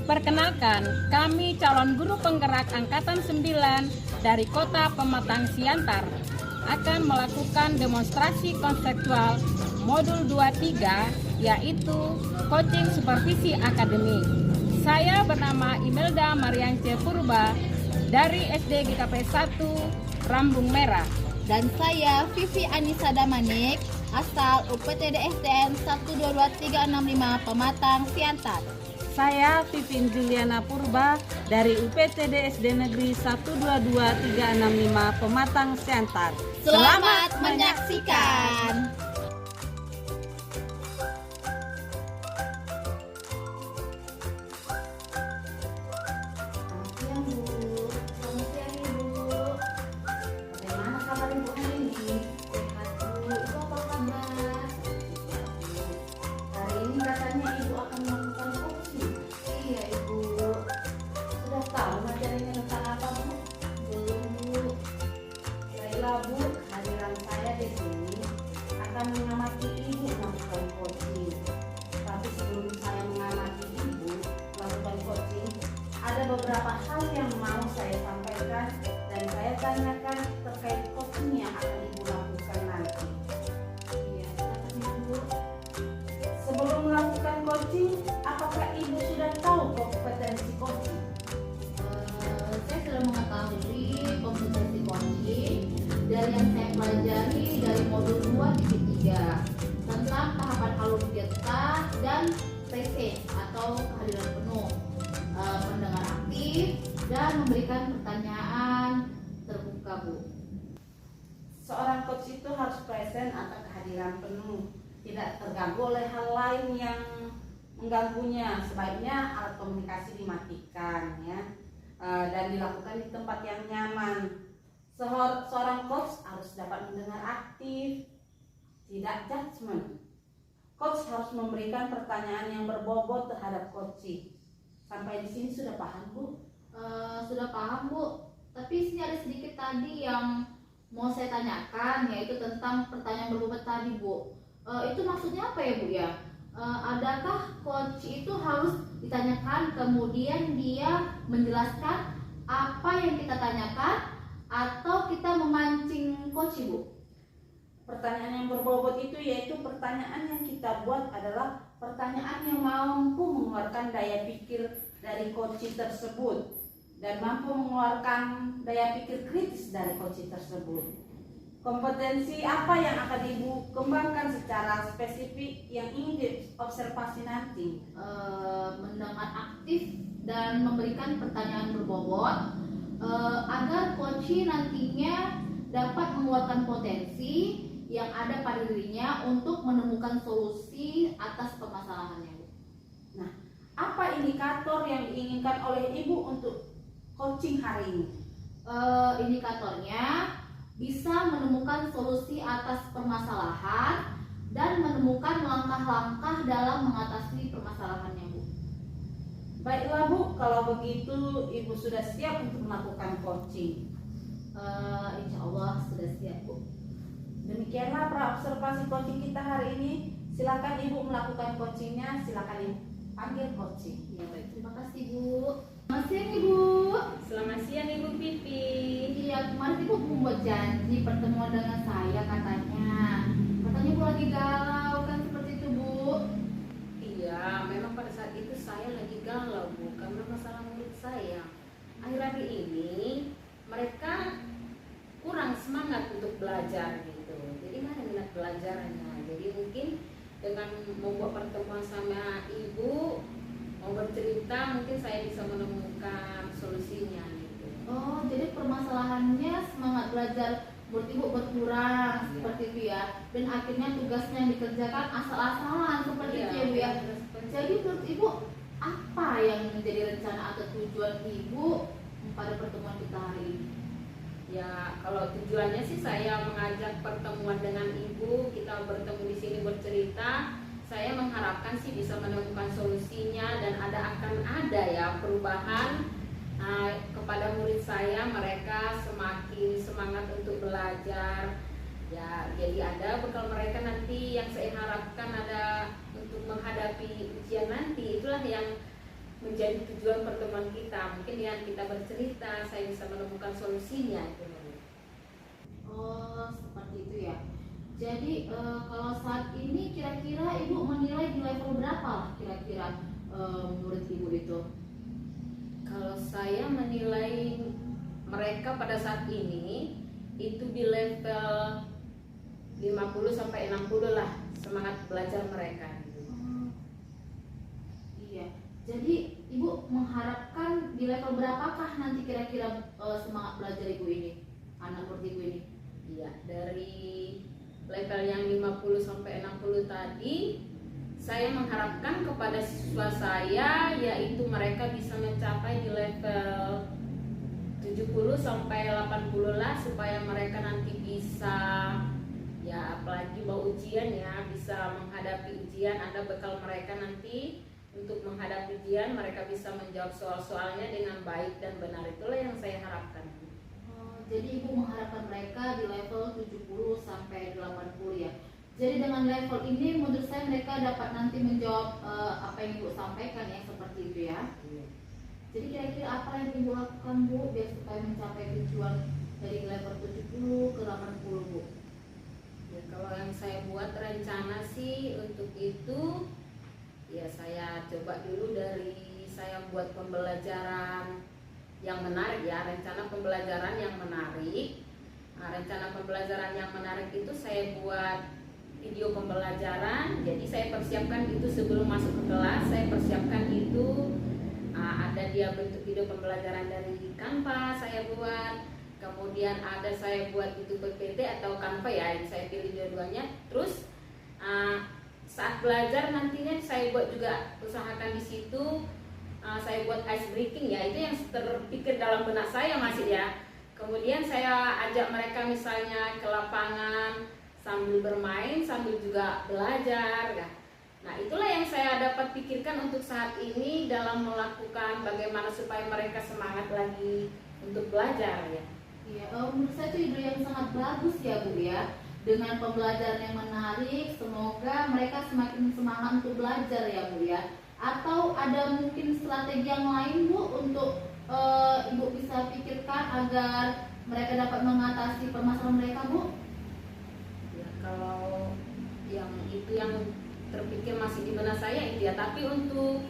Perkenalkan, kami calon guru penggerak Angkatan 9 dari Kota Pematang Siantar akan melakukan demonstrasi konseptual modul 23 yaitu coaching supervisi akademik. Saya bernama Imelda Mariance Purba dari SD GKP 1 Rambung Merah. Dan saya Vivi Anissa Damanik asal UPTD SDN 122365 Pematang Siantar. Saya Vivin Juliana Purba dari UPTD SD Negeri 122365 Pematang Siantar. Selamat menyaksikan. Bu, hadiran saya di sini akan mengamati Ibu melakukan coaching. Tapi sebelum saya mengamati Ibu melakukan coaching, ada beberapa hal yang mau saya sampaikan dan saya tanyakan terkait coaching yang akan Ibu lakukan nanti. Iya, Ibu. Sebelum melakukan coaching, apakah Ibu sudah tahu kompetensi coaching? Saya sudah mengetahui kompetensi coaching dari yang saya pelajari dari modul 2.3 tentang tahapan alur-jeta dan PC atau kehadiran penuh, mendengar aktif dan memberikan pertanyaan terbuka, Bu. Seorang coach itu harus present atau kehadiran penuh, tidak terganggu oleh hal lain yang mengganggunya. Sebaiknya alat komunikasi dimatikan ya, dan dilakukan di tempat yang nyaman. Seorang coach harus dapat mendengar aktif, tidak judgement. Coach harus memberikan pertanyaan yang berbobot terhadap coaching. Sampai di sini sudah paham, Bu? Sudah paham, Bu. Tapi sini ada sedikit tadi yang mau saya tanyakan, yaitu tentang pertanyaan berbobot tadi, Bu. Itu maksudnya apa ya, Bu ya? Adakah coach itu harus ditanyakan kemudian dia menjelaskan apa yang kita tanyakan, atau kita memancing coach, Bu? Pertanyaan yang berbobot itu yaitu pertanyaan yang kita buat adalah pertanyaan yang mampu mengeluarkan daya pikir dari coach tersebut dan mampu mengeluarkan daya pikir kritis dari coach tersebut. Kompetensi apa yang akan Ibu kembangkan secara spesifik yang ingin diobservasi nanti? Mendengar aktif dan memberikan pertanyaan berbobot, agar coach nantinya dapat mengeluarkan potensi yang ada pada dirinya untuk menemukan solusi atas permasalahannya. Nah, apa indikator yang diinginkan oleh Ibu untuk coaching hari ini? Indikatornya bisa menemukan solusi atas permasalahan dan menemukan langkah-langkah dalam mengatasi permasalahannya, Bu. Baiklah, Bu, kalau begitu Ibu sudah siap untuk melakukan coaching. Insya Allah sudah siap, Bu. Demikianlah praobservasi coaching kita hari ini. Silakan Ibu melakukan coachingnya. Silakan Ibu panggil coaching. Ya, baik. Terima kasih, Bu. Selamat siang, Ibu. Selamat siang Ibu Vivi. Iya, kemarin Ibu membuat janji pertemuan dengan saya katanya. Katanya Ibu lagi galau kan, seperti itu, Bu. Iya, memang pada saat itu saya lagi galau, Bu, karena masalah murid saya. Akhir-akhir ini mereka kurang semangat untuk belajar gitu. Jadi mana minat belajarnya. Jadi mungkin dengan membuat pertemuan sama Ibu, mau bercerita, mungkin saya bisa menemukan solusinya gitu. Oh, jadi permasalahannya semangat belajar murid Ibu berkurang, Iya. seperti itu ya. Dan akhirnya tugasnya yang dikerjakan asal-asalan seperti itu ya, Bu ya. Jadi menurut Ibu, apa yang menjadi rencana atau tujuan Ibu pada pertemuan kita hari ini? Ya, kalau tujuannya sih saya mengajak pertemuan dengan Ibu, kita bertemu di sini bercerita. Saya mengharapkan sih bisa menemukan solusinya dan akan ada ya perubahan kepada murid saya. Mereka semakin semangat untuk belajar. Ya, jadi ada bekal mereka nanti yang saya harapkan ada untuk menghadapi ujian nanti. Itulah yang menjadi tujuan pertemuan kita. Mungkin dengan kita bercerita saya bisa menemukan solusinya itu. Oh, seperti itu ya. Jadi kalau saat ini kira-kira ibu menilai di level berapa lah kira-kira murid ibu itu? Kalau saya menilai mereka pada saat ini itu di level 50 sampai 60 lah semangat belajar mereka. Iya. Jadi ibu mengharapkan di level berapakah nanti kira-kira semangat belajar ibu ini, anak murid ibu ini? Iya, dari level yang 50 sampai 60 tadi saya mengharapkan kepada siswa saya yaitu mereka bisa mencapai di level 70 sampai 80 lah, supaya mereka nanti bisa, ya apalagi mau ujian ya, bisa menghadapi ujian, ada bekal mereka nanti untuk menghadapi ujian, mereka bisa menjawab soal-soalnya dengan baik dan benar. Itulah yang saya harapkan. Jadi ibu mengharapkan mereka di level 70 sampai 80 ya. Jadi dengan level ini menurut saya mereka dapat nanti menjawab apa yang ibu sampaikan ya, seperti itu ya. Jadi kira-kira apa yang ibu lakukan bu biar supaya mencapai tujuan dari level 70 ke 80 bu? Ya, kalau yang saya buat rencana sih untuk itu, ya saya coba dulu dari saya buat pembelajaran yang menarik ya, rencana pembelajaran yang menarik. Nah, rencana pembelajaran yang menarik itu saya buat video pembelajaran. Jadi saya persiapkan itu sebelum masuk ke kelas, saya persiapkan itu ada dia bentuk video pembelajaran dari Canva saya buat. Kemudian ada saya buat itu PPT atau Canva ya, yang saya pilih dua-duanya. Terus saat belajar nantinya saya buat juga usahakan di situ saya buat ice breaking ya, itu yang terpikir dalam benak saya masih ya. Kemudian saya ajak mereka misalnya ke lapangan sambil bermain sambil juga belajar ya. Nah, itulah yang saya dapat pikirkan untuk saat ini dalam melakukan bagaimana supaya mereka semangat lagi untuk belajar ya. Iya, menurut saya itu ide yang sangat bagus ya bu ya. Dengan pembelajaran yang menarik, semoga mereka semakin semangat untuk belajar ya bu ya. Atau ada mungkin strategi yang lain bu untuk ibu bisa pikirkan agar mereka dapat mengatasi permasalahan mereka bu? Ya, kalau yang itu yang terpikir masih di benak saya itu ya, tapi untuk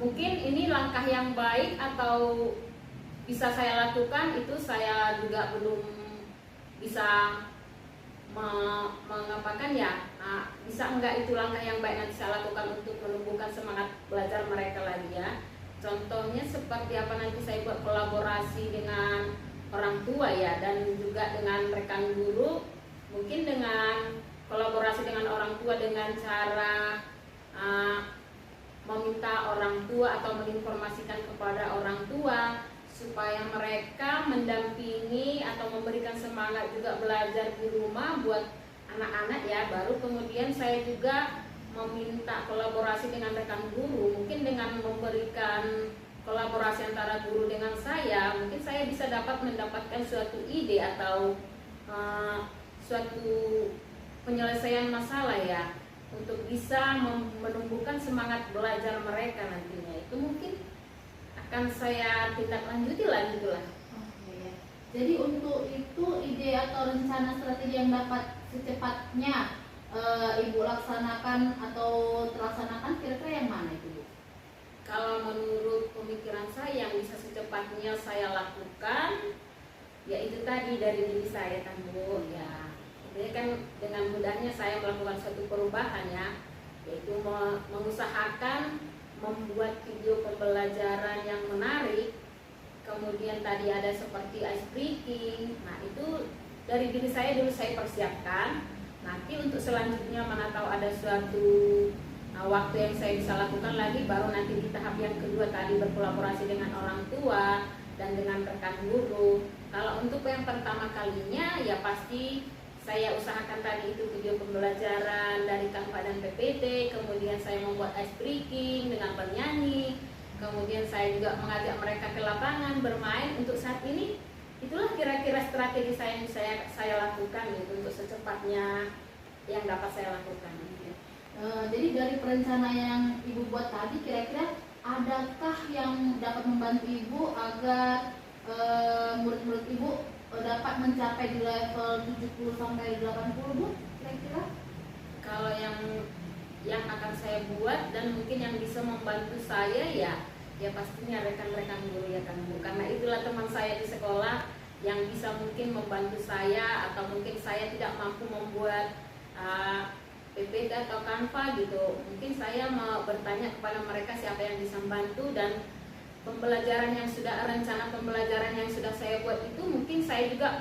mungkin ini langkah yang baik atau bisa saya lakukan itu saya juga belum bisa mengapakan ya. Nah, bisa enggak itu langkah yang baik nanti saya lakukan untuk menumbuhkan semangat belajar mereka lagi ya. Contohnya seperti apa, nanti saya buat kolaborasi dengan orang tua ya, dan juga dengan rekan guru. Mungkin dengan kolaborasi dengan orang tua dengan cara meminta orang tua atau menginformasikan kepada orang tua supaya mereka mendampingi atau memberikan semangat juga belajar di rumah buat anak-anak ya. Baru kemudian saya juga meminta kolaborasi dengan rekan guru, mungkin dengan memberikan kolaborasi antara guru dengan saya, mungkin saya bisa mendapatkan suatu ide atau suatu penyelesaian masalah ya, untuk bisa menumbuhkan semangat belajar mereka nantinya. Itu mungkin akan saya tindak lanjuti lagi itulah. Ya. Jadi untuk itu ide atau rencana strategi yang dapat secepatnya ibu laksanakan atau terlaksanakan kira-kira yang mana itu bu? Kalau menurut pemikiran saya yang bisa secepatnya saya lakukan, ya itu tadi dari diri saya kan bu ya. Jadi kan dengan mudahnya saya melakukan suatu perubahan ya, yaitu mengusahakan membuat video pembelajaran yang menarik. Kemudian tadi ada seperti ice breaking. Nah, itu dari diri saya dulu saya persiapkan. Nanti untuk selanjutnya mana tahu ada suatu waktu yang saya bisa lakukan lagi, baru nanti di tahap yang kedua tadi berkolaborasi dengan orang tua dan dengan rekan guru. Kalau untuk yang pertama kalinya ya pasti saya usahakan tadi itu video pembelajaran dari Canva dan PPT, kemudian saya membuat ice breaking dengan bernyanyi, kemudian saya juga mengajak mereka ke lapangan bermain. Untuk saat ini itulah kira-kira strategi saya yang bisa saya lakukan gitu, untuk secepatnya yang dapat saya lakukan. Jadi dari perencanaan yang ibu buat tadi kira-kira adakah yang dapat membantu Ibu agar murid-murid Ibu dapat mencapai di level 70 sampai 80 Bu? Kira-kira? Kalau yang akan saya buat dan mungkin yang bisa membantu saya ya pastinya rekan-rekan guru ya kan Bu, karena itulah teman saya di sekolah yang bisa mungkin membantu saya, atau mungkin saya tidak mampu membuat PPT atau Canva gitu, mungkin saya mau bertanya kepada mereka siapa yang bisa membantu, dan pembelajaran yang sudah, rencana pembelajaran yang sudah saya buat itu mungkin saya juga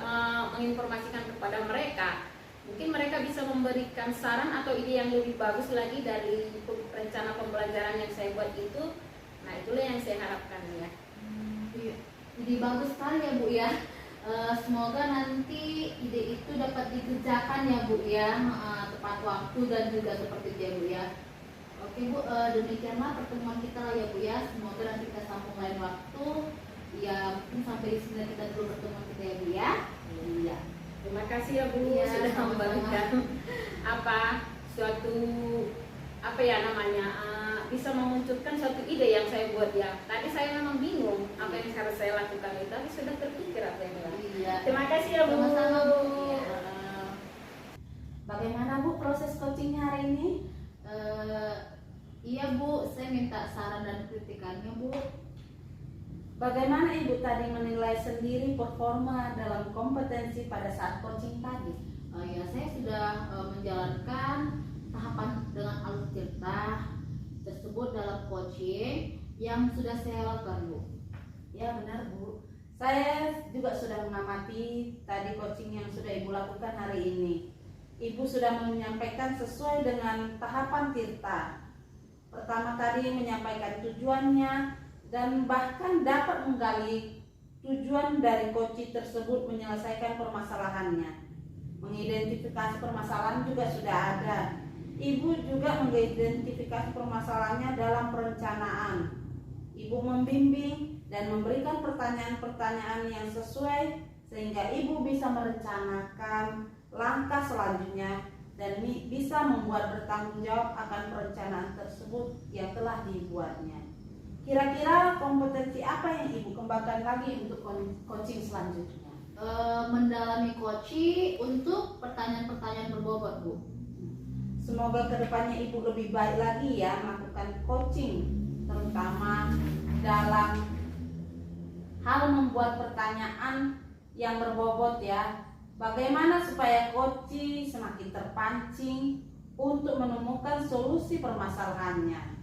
menginformasikan kepada mereka. Mungkin mereka bisa memberikan saran atau ide yang lebih bagus lagi dari rencana pembelajaran yang saya buat itu. Nah, itulah yang saya harapkan ya. Iya. Jadi bagus sekali ya Bu ya. Semoga nanti ide itu dapat dikerjakan ya Bu ya, tepat waktu dan juga seperti itu ya Bu ya. Oke Bu, demikianlah pertemuan kita lah ya Bu ya. Semoga nanti kita sambung lain waktu. Ya mungkin sampai di sini kita dulu pertemuan kita ya Bu ya. Iya. Terima kasih ya Bu, Iya, sudah sama-sama. memberikan suatu bisa memunculkan suatu ide yang saya buat ya. Tadi saya memang bingung apa yang harus saya lakukan itu, tapi sudah terpikir apa yang lain. Iya. Terima kasih ya Bu. Sama-sama Bu. Iya. Bagaimana Bu proses coachingnya hari ini? Iya Bu, saya minta saran dan kritikannya Bu. Bagaimana Ibu tadi menilai sendiri performa dalam kompetensi pada saat coaching tadi? Ya saya sudah menjalankan tahapan dengan alur cerita tersebut dalam coaching yang sudah saya lakukan Bu. Ya benar Bu. Saya juga sudah mengamati tadi coaching yang sudah Ibu lakukan hari ini. Ibu sudah menyampaikan sesuai dengan tahapan Tirta. Pertama tadi menyampaikan tujuannya dan bahkan dapat menggali tujuan dari coaching tersebut menyelesaikan permasalahannya. Mengidentifikasi permasalahan juga sudah ada. Ibu juga mengidentifikasi permasalahannya dalam perencanaan. Ibu membimbing dan memberikan pertanyaan-pertanyaan yang sesuai sehingga Ibu bisa merencanakan langkah selanjutnya dan bisa membuat bertanggung jawab akan perencanaan tersebut yang telah dibuatnya. Kira-kira kompetensi apa yang Ibu kembangkan lagi untuk coaching selanjutnya? Mendalami coaching untuk pertanyaan-pertanyaan berbobot Bu. Semoga kedepannya Ibu lebih baik lagi ya melakukan coaching, terutama dalam hal membuat pertanyaan yang berbobot ya. Bagaimana supaya coaching semakin terpancing untuk menemukan solusi permasalahannya.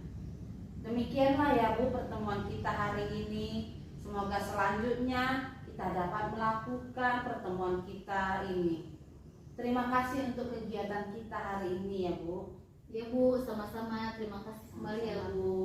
Demikianlah ya Bu pertemuan kita hari ini. Semoga selanjutnya kita dapat melakukan pertemuan kita ini. Terima kasih untuk kegiatan kita hari ini ya Bu. Ya Bu, sama-sama. Terima kasih kembali ya Bu.